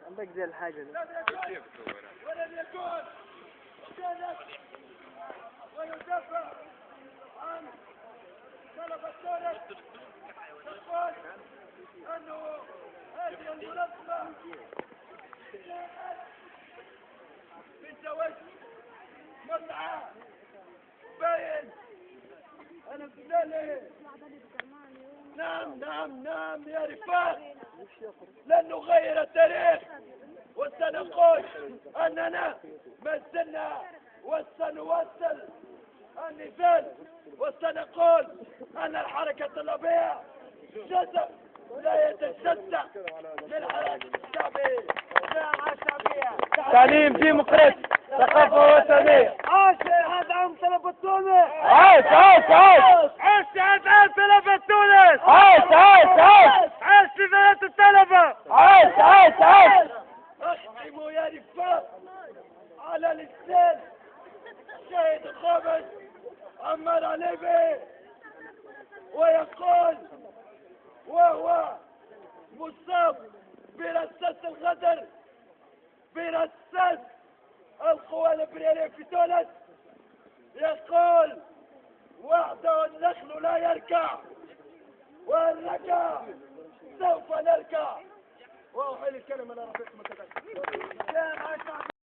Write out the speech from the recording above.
عندك زي الحاجة دي. ولن يكون سند ويدافع عن طلب الدولة. تقول أنه هذه المنظمة جاءت من زواج متعة باين. أنا بلالي نعم يا رفاق، لن نغير التاريخ وسنقول أننا ما زلنا وسنواصل النزال، وسنقول أن الحركة الطلابية جزء لا يتجزأ من الحركة الشعبية. الجامعة الشعبية تعليم ديمقراطي، ثقافة وطنية. عاش أدعم طلبة تونس. عاش عاش عاش عاش أدعم طلبة تونس. عاش عاش عاش عاش لبنات الطلبة. عاش عاش عاش. أختم يا رفاق على لسان شاهد الخامس عمار عليبي، ويقول وهو مصاب برصاص الغدر برصاص القوى الإمبريالية في تونس، يقول وحده النخل لا يركع والركع سوف نركع. وأحيل الكلمة لرفيق متدخل.